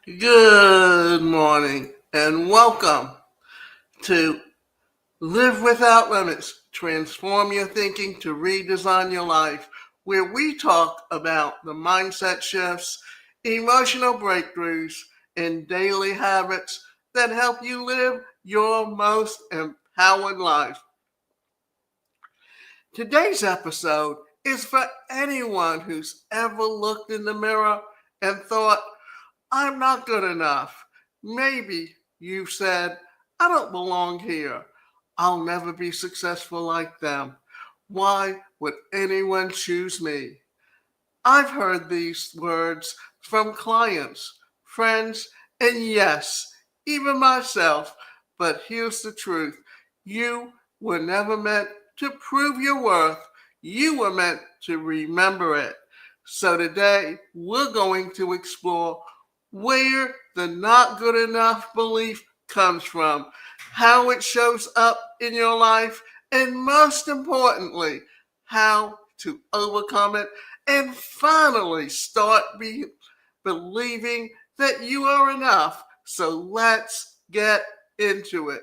Good morning and welcome to Live Without Limits. Transform your thinking to redesign your life, where we talk about the mindset shifts, emotional breakthroughs, and daily habits that help you live your most empowered life. Today's episode is for anyone who's ever looked in the mirror and thought, I'm not good enough. Maybe you said, I don't belong here. I'll never be successful like them. Why would anyone choose me? I've heard these words from clients, friends, and yes, even myself. But here's the truth: you were never meant to prove your worth, you were meant to remember it. So today, we're going to explore where the not good enough belief comes from, how it shows up in your life, and most importantly, how to overcome it and finally start believing that you are enough. So let's get into it.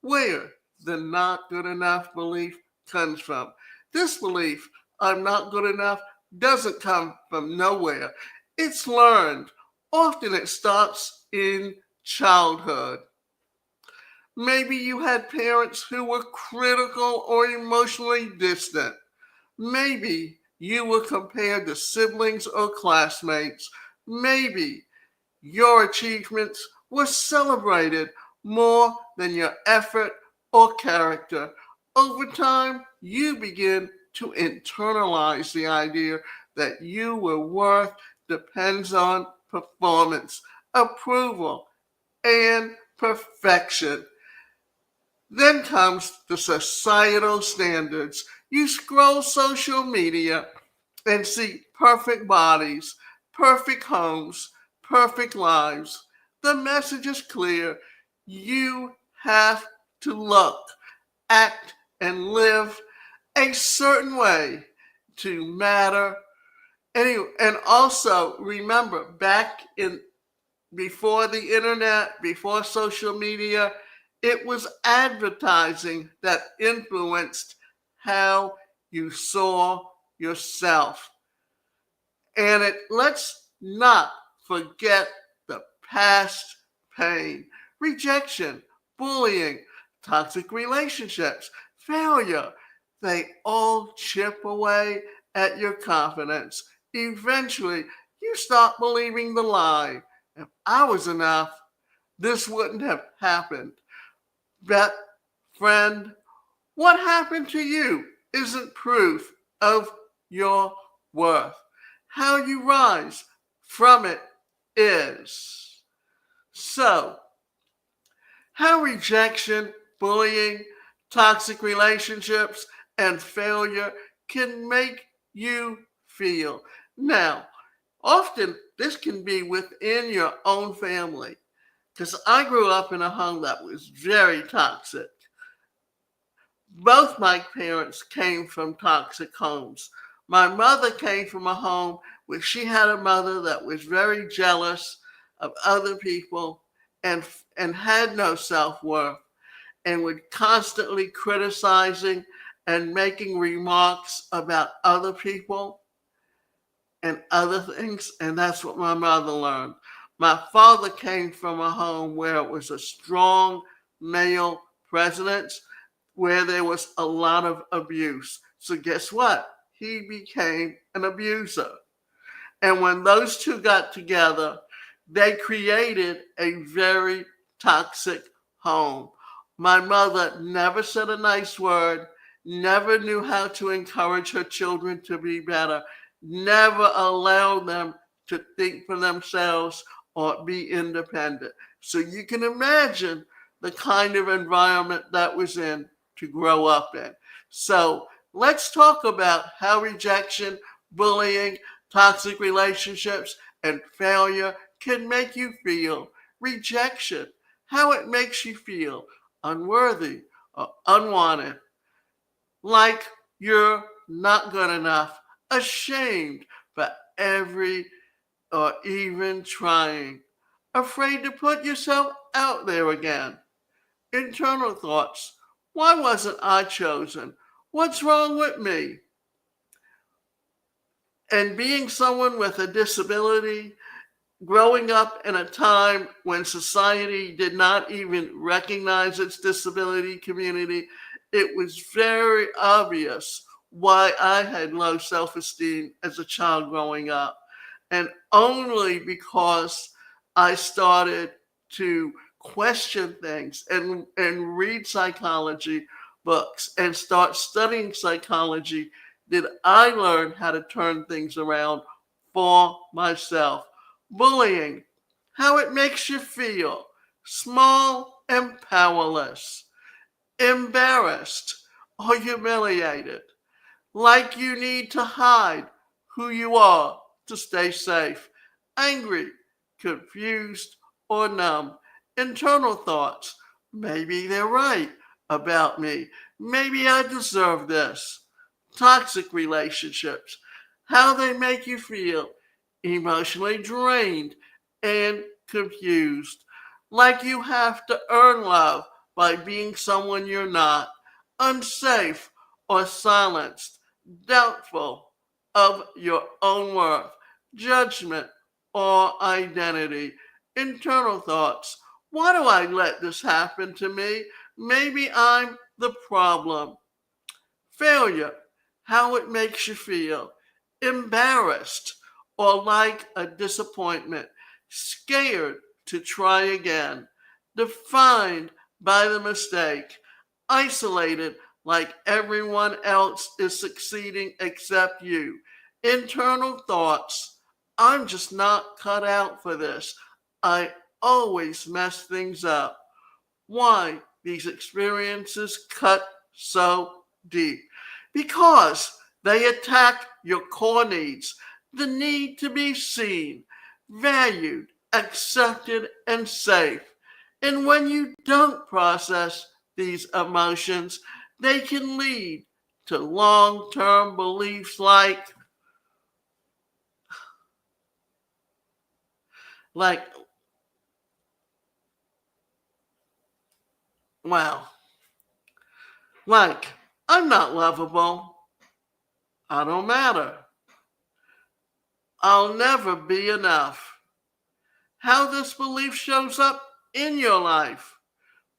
Where the not good enough belief comes from. This belief, I'm not good enough, doesn't come from nowhere. It's learned. Often it starts in childhood. Maybe you had parents who were critical or emotionally distant. Maybe you were compared to siblings or classmates. Maybe your achievements were celebrated more than your effort or character. Over time, you begin to internalize the idea that you were worth depends on performance, approval, and perfection. Then comes the societal standards. You scroll social media and see perfect bodies, perfect homes, perfect lives. The message is clear. You have to look, act, and live a certain way to matter. And also remember, back in before the internet, before social media, it was advertising that influenced how you saw yourself. And let's not forget the past pain, rejection, bullying, toxic relationships, failure. They all chip away at your confidence. Eventually, you stop believing the lie. If I was enough, this wouldn't have happened. But, friend, what happened to you isn't proof of your worth. How you rise from it is. So, how rejection, bullying, toxic relationships, and failure can make you feel. Now, often this can be within your own family. Because I grew up in a home that was very toxic. Both my parents came from toxic homes. My mother came from a home where she had a mother that was very jealous of other people and had no self-worth and would constantly criticizing and making remarks about other people and other things, and that's what my mother learned. My father came from a home where it was a strong male presence, where there was a lot of abuse. So guess what? He became an abuser. And when those two got together, they created a very toxic home. My mother never said a nice word, never knew how to encourage her children to be better, never allowed them to think for themselves or be independent. So you can imagine the kind of environment that was in to grow up in. So let's talk about how rejection, bullying, toxic relationships, and failure can make you feel. Rejection, how it makes you feel unworthy or unwanted, like you're not good enough, ashamed for every or even trying. afraid to put yourself out there again. Internal thoughts. Why wasn't I chosen? What's wrong with me? And being someone with a disability, growing up in a time when society did not even recognize its disability community, it was very obvious why I had low self esteem as a child growing up. And only because I started to question things and read psychology books and start studying psychology did I learn how to turn things around for myself. Bullying, how it makes you feel small and powerless, embarrassed or humiliated, like you need to hide who you are to stay safe, angry, confused, or numb. Internal thoughts, maybe they're right about me, maybe I deserve this. Toxic relationships, how they make you feel emotionally drained and confused, like you have to earn love by being someone you're not, unsafe or silenced, doubtful of your own worth, judgment or identity, internal thoughts. Why do I let this happen to me? Maybe I'm the problem. Failure, how it makes you feel, embarrassed or like a disappointment, scared to try again, defined by the mistake, isolated like everyone else is succeeding except you. Internal thoughts, I'm just not cut out for this. I always mess things up. Why these experiences cut so deep? Because they attack your core needs, the need to be seen, valued, accepted, and safe. And when you don't process these emotions, they can lead to long term beliefs like, wow, like, I'm not lovable, I don't matter, I'll never be enough. How this belief shows up in your life.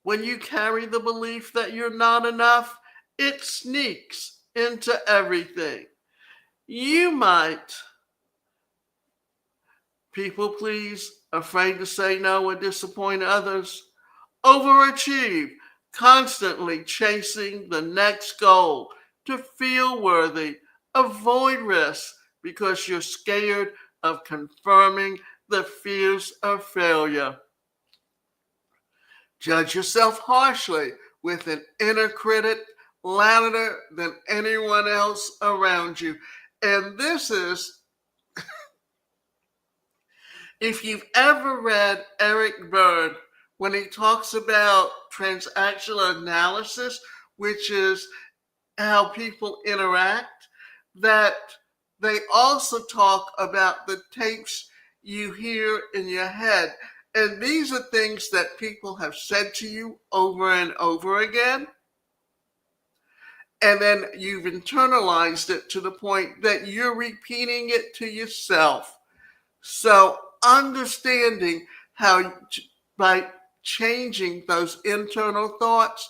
When you carry the belief that you're not enough, it sneaks into everything. You might people please, afraid to say no and disappoint others, overachieve, constantly chasing the next goal to feel worthy, avoid risk because you're scared of confirming the fears of failure. Judge yourself harshly with an inner critic louder than anyone else around you. And this is, if you've ever read Eric Berne, when he talks about transactional analysis, which is how people interact, that they also talk about the tapes you hear in your head. And these are things that people have said to you over and over again. And then you've internalized it to the point that you're repeating it to yourself. So understanding how by changing those internal thoughts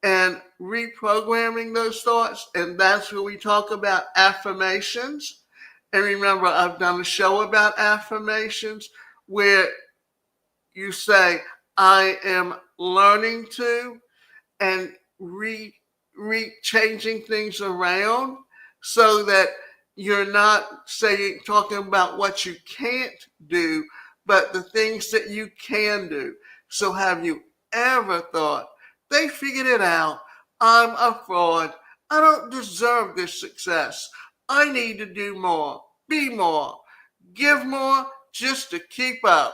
and reprogramming those thoughts, and that's where we talk about affirmations. And remember, I've done a show about affirmations where you say, I am learning to, and changing things around so that you're not saying talking about what you can't do, but the things that you can do. So have you ever thought, they figured it out, I'm a fraud, I don't deserve this success, I need to do more, be more, give more just to keep up?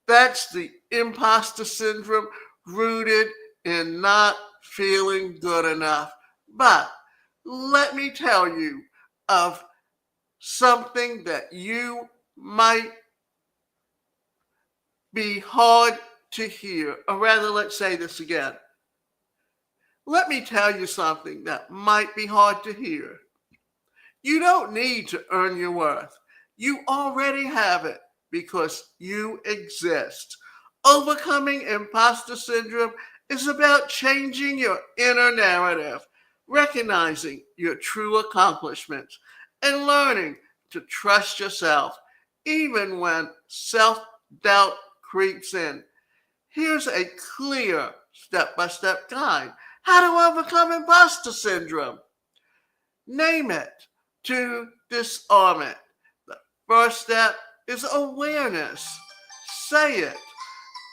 That's the imposter syndrome rooted in not feeling good enough. But let me tell you of something that you might be hard to hear. Or rather, let's say this again. Let me tell you something that might be hard to hear. You don't need to earn your worth. You already have it because you exist. Overcoming imposter syndrome is about changing your inner narrative, recognizing your true accomplishments, and learning to trust yourself even when self doubt creeps in. Here's a clear step by step guide how to overcome imposter syndrome. Name it to disarm it. The first step is awareness. Say it.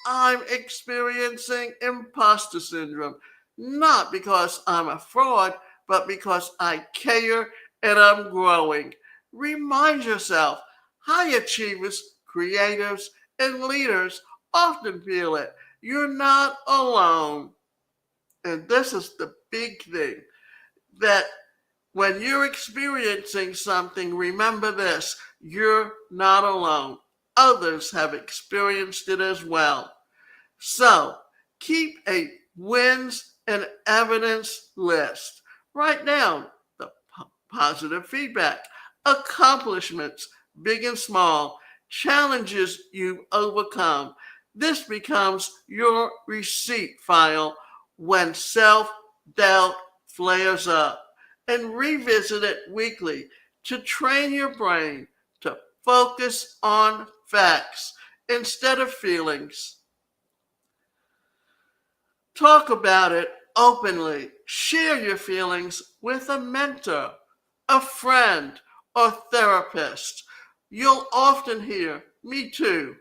I'm experiencing imposter syndrome, not because I'm a fraud, but because I care and I'm growing. Remind yourself high achievers, creatives, and leaders often feel it. You're not alone. And this is the big thing that when you're experiencing something, remember this: you're not alone. Others have experienced it as well. So keep a wins and evidence list. Write down the positive feedback, accomplishments, big and small, challenges you've overcome. This becomes your receipt file when self doubt flares up, and revisit it weekly to train your brain to focus on facts instead of feelings. Talk about it openly. Share your feelings with a mentor, a friend, or therapist. You'll often hear, "Me too."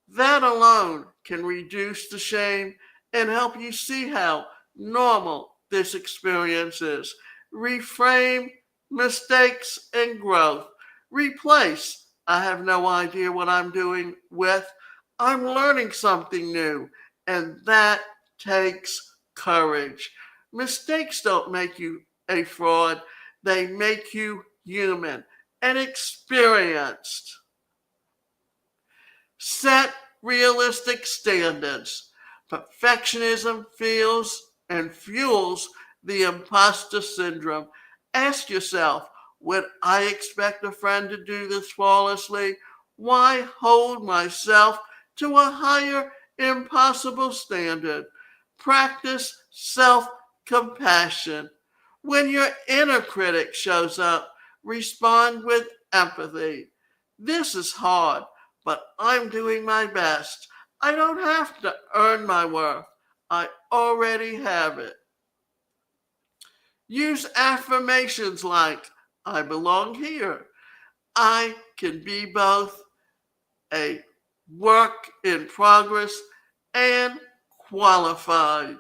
That alone can reduce the shame and help you see how normal this experience is. Reframe mistakes and growth. Replace "I have no idea what I'm doing" with "I'm learning something new." And that takes courage. Mistakes don't make you a fraud, they make you human and experienced. Set realistic standards. Perfectionism feels and fuels the imposter syndrome. Ask yourself, would I expect a friend to do this flawlessly? Why hold myself to a higher, impossible standard? Practice self compassion. When your inner critic shows up, respond with empathy. "This is hard, but I'm doing my best. I don't have to earn my worth. I already have it." Use affirmations like, "I belong here." "I can be both a work in progress and qualified."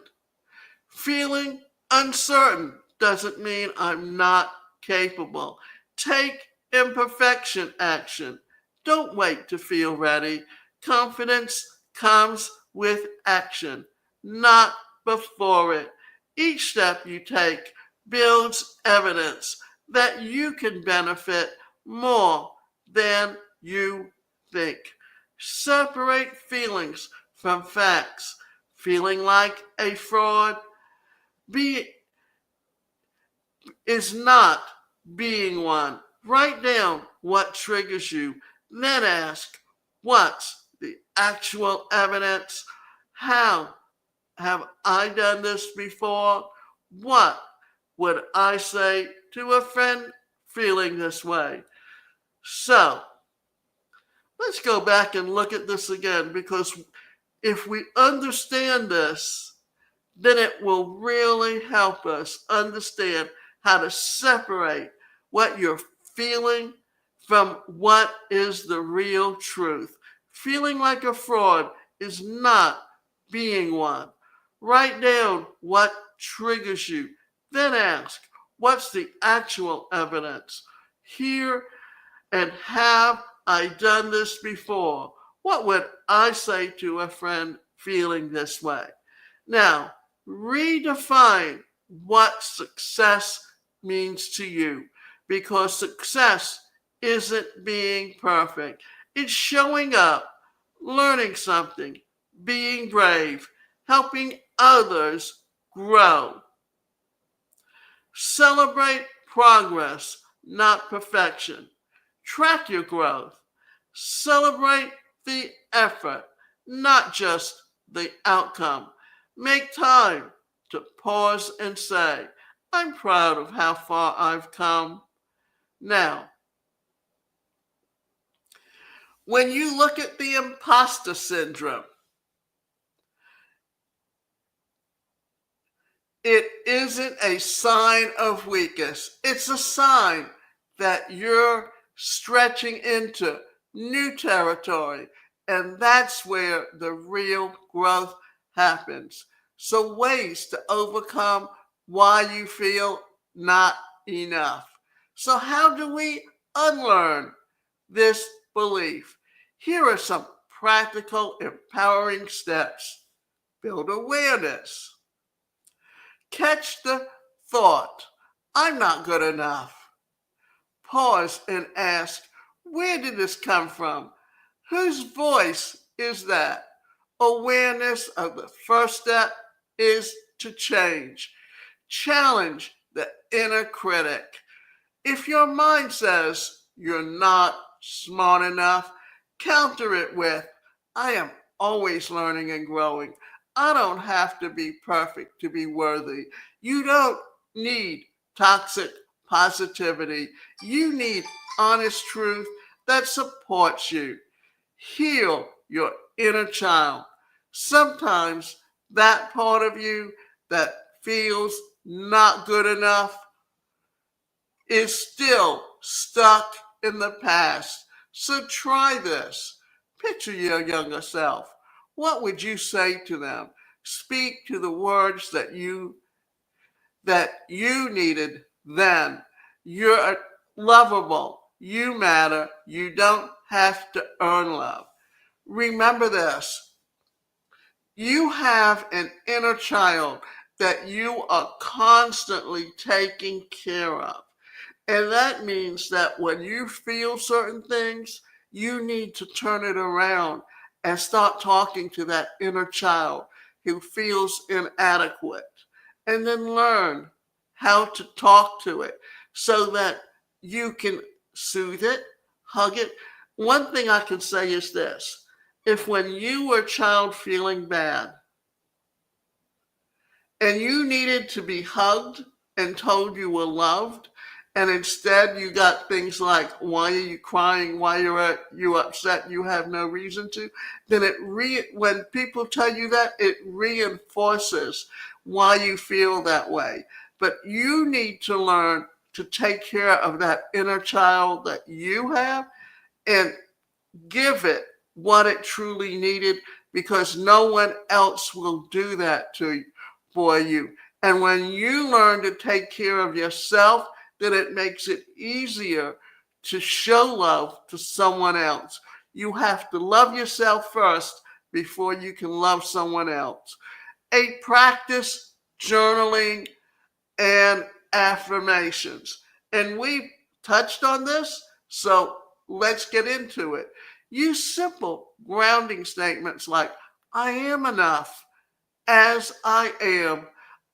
Feeling uncertain doesn't mean I'm not capable. Take imperfection action. Don't wait to feel ready. Confidence comes with action, not before it. Each step you take builds evidence that you can benefit more than you think. Separate feelings from facts. Feeling like a fraud be is not being one. Write down what triggers you, then ask, what's the actual evidence? How have I done this before? What would I say to a friend feeling this way? So let's go back and look at this again, because if we understand this, then it will really help us understand how to separate what you're feeling from what is the real truth. Feeling like a fraud is not being one. Write down what triggers you, then ask, what's the actual evidence? Here and have I done this before? What would I say to a friend feeling this way? Now, redefine what success means to you, because success isn't being perfect. It's showing up, learning something, being brave, helping others grow. Celebrate progress, not perfection. Track your growth. Celebrate the effort, not just the outcome. Make time to pause and say, I'm proud of how far I've come. Now, when you look at the imposter syndrome, it isn't a sign of weakness. It's a sign that you're stretching into new territory. And that's where the real growth happens. So, ways to overcome why you feel not enough. So, how do we unlearn this belief? Here are some practical, empowering steps. Build awareness. Catch the thought, I'm not good enough. Pause and ask, where did this come from? Whose voice is that? Awareness of the first step is to change. Challenge the inner critic. If your mind says you're not smart enough, counter it with, I am always learning and growing. I don't have to be perfect to be worthy. You don't need toxic positivity. You need honest truth that supports you. Heal your inner child. Sometimes that part of you that feels not good enough is still stuck in the past. So try this. Picture your younger self. What would you say to them? Speak to the words that you needed then. You're lovable. You matter. You don't have to earn love. Remember this. You have an inner child that you are constantly taking care of. And that means that when you feel certain things, you need to turn it around and start talking to that inner child who feels inadequate. And then learn how to talk to it so that you can soothe it, hug it. One thing I can say is this. If when you were a child feeling bad and you needed to be hugged and told you were loved, and instead you got things like, why are you crying? Why are you upset? You have no reason to. Then when people tell you that, it reinforces why you feel that way. But you need to learn to take care of that inner child that you have and give it what it truly needed, because no one else will do that for you. And when you learn to take care of yourself, then it makes it easier to show love to someone else. You have to love yourself first before you can love someone else. 8, practice journaling and affirmations. And we touched on this, so let's get into it. Use simple grounding statements like, I am enough as I am.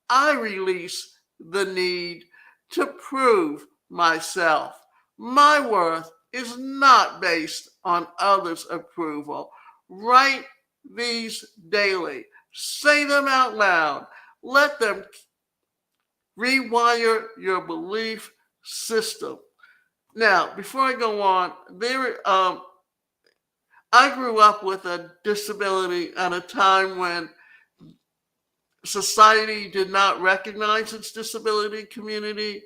I release the need to prove myself. My worth is not based on others' approval. Write these daily. Say them out loud. Let them rewire your belief system. Now, before I go on, I grew up with a disability at a time when society did not recognize its disability community,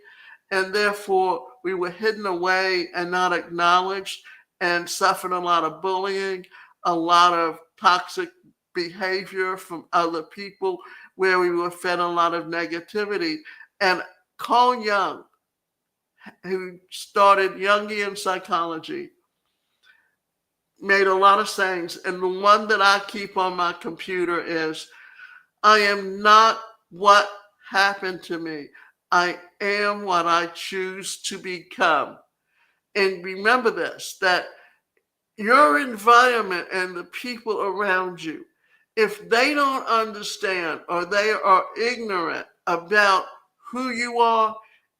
and therefore we were hidden away and not acknowledged, and suffered a lot of bullying, a lot of toxic behavior from other people, where we were fed a lot of negativity. And Carl Jung, who started Jungian psychology, made a lot of sayings, and the one that I keep on my computer is, I am not what happened to me. I am what I choose to become. And remember this, that your environment and the people around you, if they don't understand or they are ignorant about who you are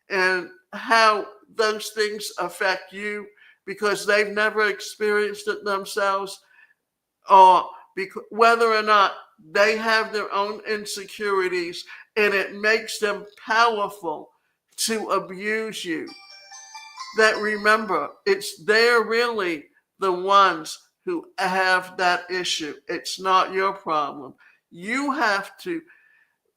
and how those things affect you because they've never experienced it themselves, or whether or not they have their own insecurities and it makes them powerful to abuse you, that remember, it's they're really the ones who have that issue. It's not your problem. You have to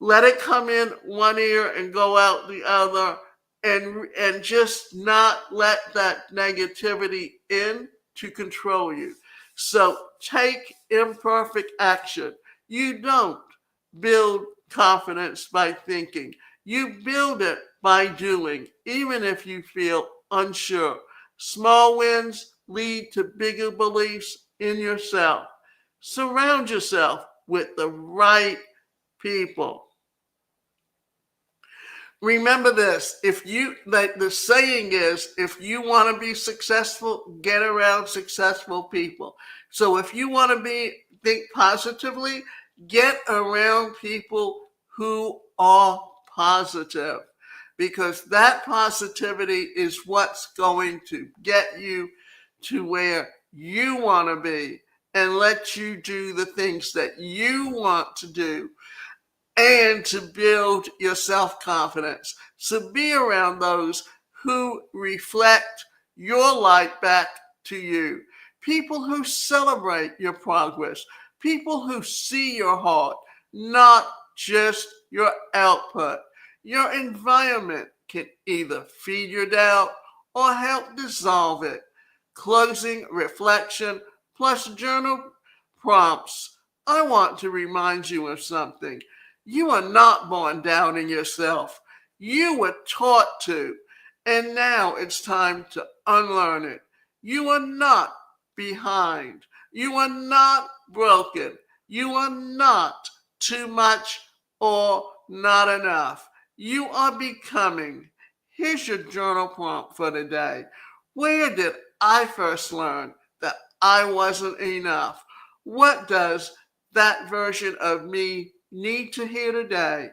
let it come in one ear and go out the other, and just not let that negativity in to control you. So take imperfect action. You don't build confidence by thinking. You build it by doing, even if you feel unsure. Small wins lead to bigger beliefs in yourself. Surround yourself with the right people. Remember this, if you, like the saying is, if you want to be successful, get around successful people. So if you want to think positively, get around people who are positive, because that positivity is what's going to get you to where you want to be and let you do the things that you want to do, and to build your self-confidence. So be around those who reflect your light back to you. People who celebrate your progress. People who see your heart, not just your output. Your environment can either feed your doubt or help dissolve it. Closing reflection plus journal prompts. I want to remind you of something. You are not born doubting yourself. You were taught to, and now it's time to unlearn it. You are not behind. You are not broken. You are not too much or not enough. You are becoming. Here's your journal prompt for today. Where did I first learn that I wasn't enough? What does that version of me need to hear today?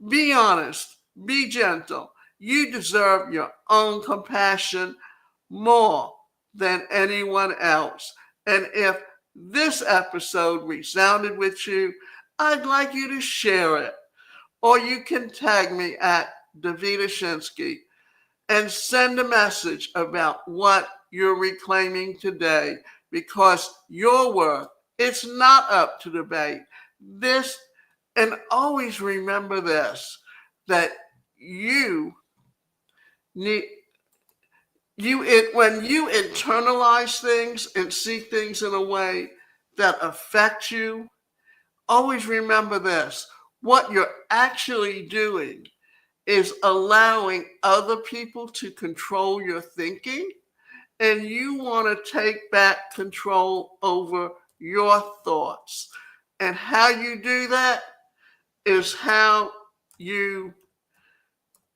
Be honest, be gentle. You deserve your own compassion more than anyone else. And if this episode resounded with you, I'd like you to share it. Or you can tag me at Davida Shinsky and send a message about what you're reclaiming today, because your worth, it's not up to debate. This, and always remember this, that you need, when you internalize things and see things in a way that affect you, always remember this: what you're actually doing is allowing other people to control your thinking, and you want to take back control over your thoughts. And how you do that is how you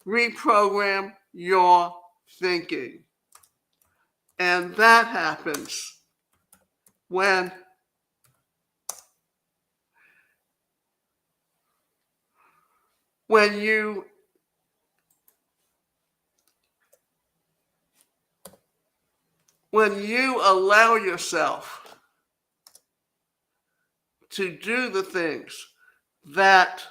reprogram your thinking. And that happens when when you when you allow yourself to do the things that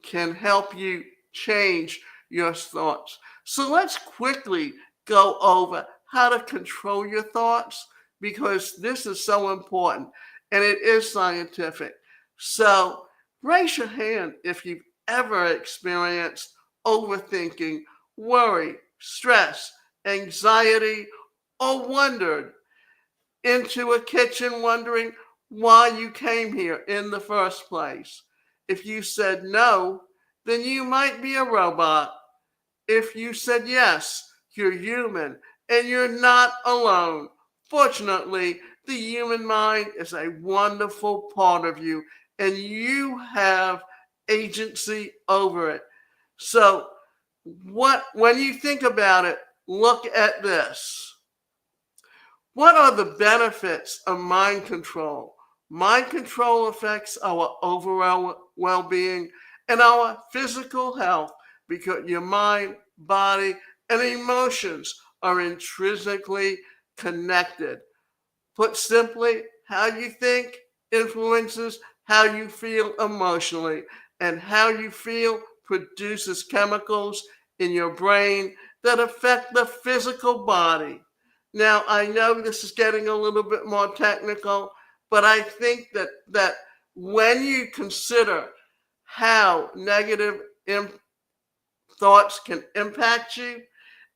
can help you change your thoughts. So let's quickly go over how to control your thoughts, because this is so important and it is scientific. So raise your hand if you've ever experienced overthinking, worry, stress, anxiety, or wondered into a kitchen wondering why you came here in the first place. If you said no, then you might be a robot. If you said yes, you're human and you're not alone. Fortunately, the human mind is a wonderful part of you and you have agency over it. So, when you think about it, look at this. What are the benefits of mind control? Mind control affects our overall well being and our physical health because your mind, body, and emotions are intrinsically connected. Put simply, how you think influences how you feel emotionally, and how you feel produces chemicals in your brain that affect the physical body. Now, I know this is getting a little bit more technical, but I think that when you consider how negative thoughts can impact you,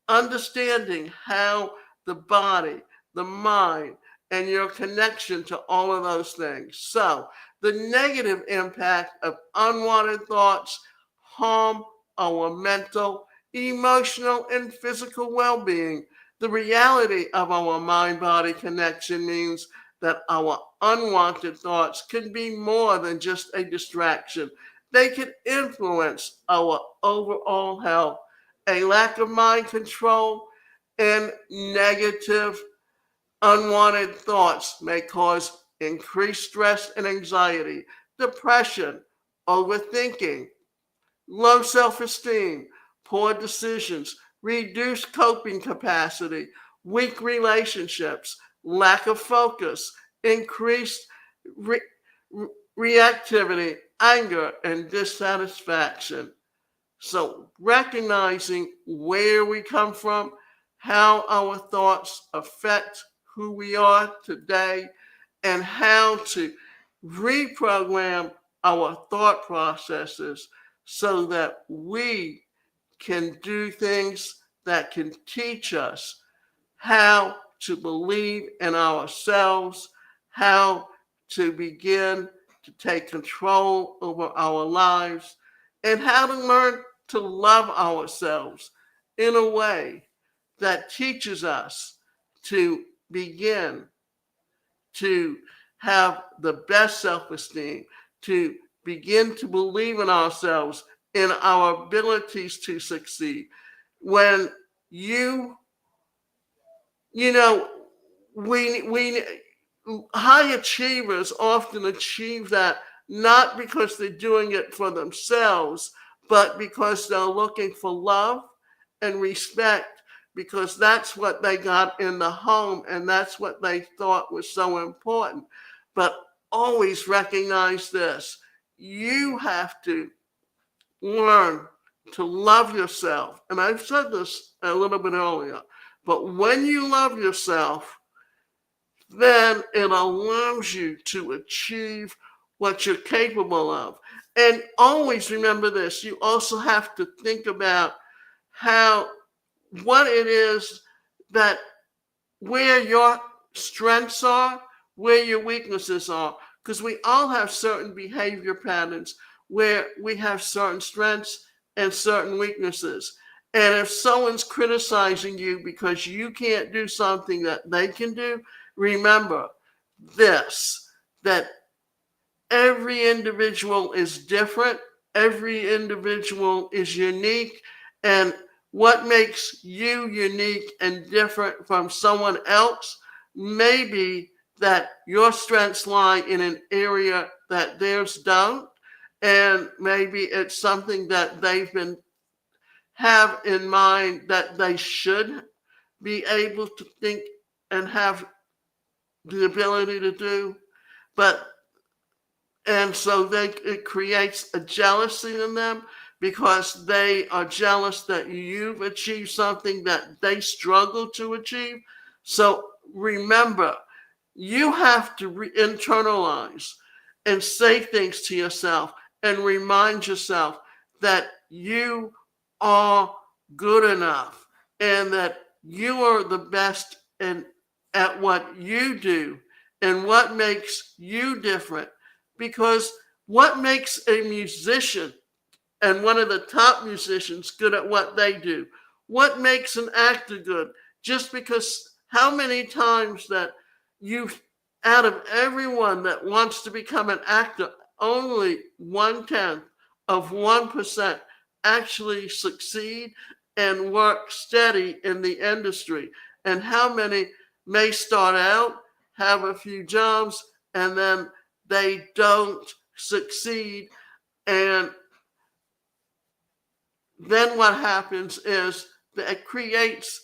understanding how the body, the mind, and your connection to all of those things. So, the negative impact of unwanted thoughts harm our mental, emotional, and physical well being. The reality of our mind body connection means that our unwanted thoughts can be more than just a distraction. They can influence our overall health. A lack of mind control and negative, unwanted thoughts may cause increased stress and anxiety, depression, overthinking, low self esteem, poor decisions, reduced coping capacity, weak relationships, lack of focus, increased re- reactivity, anger, and dissatisfaction. So, recognizing where we come from, how our thoughts affect who we are today, and how to reprogram our thought processes so that we can do things that can teach us how to believe in ourselves, how to begin to take control over our lives, and how to learn to love ourselves in a way that teaches us to begin to have the best self esteem, to begin to believe in ourselves, in our abilities to succeed. When you you know, we high achievers often achieve that not because they're doing it for themselves, but because they're looking for love and respect, because that's what they got in the home and that's what they thought was so important. But always recognize this: you have to learn to love yourself. And I've said this a little bit earlier, but when you love yourself, then it allows you to achieve what you're capable of. And always remember this: you also have to think about how, what it is that, where your strengths are, where your weaknesses are. Because we all have certain behavior patterns where we have certain strengths and certain weaknesses. And if someone's criticizing you because you can't do something that they can do, remember this: that every individual is different, every individual is unique, and what makes you unique and different from someone else may be that your strengths lie in an area that theirs don't, and maybe it's something that they've been have in mind that they should be able to think and have the ability to do, but and so it creates a jealousy in them because they are jealous that you've achieved something that they struggle to achieve. So remember, you have to internalize and say things to yourself and remind yourself that you are good enough and that you are the best in, at what you do and what makes you different. Because what makes a musician and one of the top musicians good at what they do? What makes an actor good? Just because how many times that you, out of everyone that wants to become an actor, only 1/10 of 1% actually succeed and work steady in the industry. And how many may start out, have a few jobs, and then they don't succeed. And then what happens is that it creates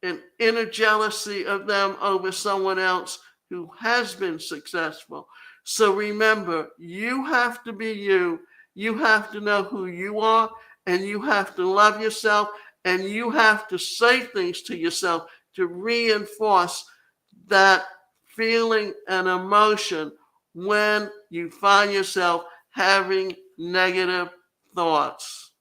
an inner jealousy of them over someone else who has been successful. So remember, you have to be you. You have to know who you are, and you have to love yourself, and you have to say things to yourself to reinforce that feeling and emotion when you find yourself having negative thoughts.